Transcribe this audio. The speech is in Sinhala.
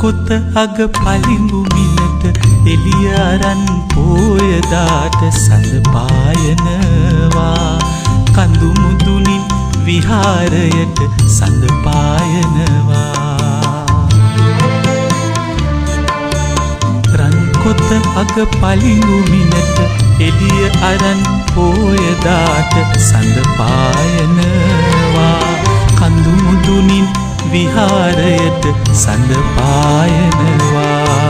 කොත අග පලිඟු මිලට එළිය අරන් පෝයදාට සඳ පායනවා කඳු මුදුනින් විහාරයට සඳ පායනවා රන් කොත අග පලිඟු මිලට එළිය අරන් පෝයදාට සඳ පායනවා කඳු මුදුනින් විහාරයට සඳ පායනවා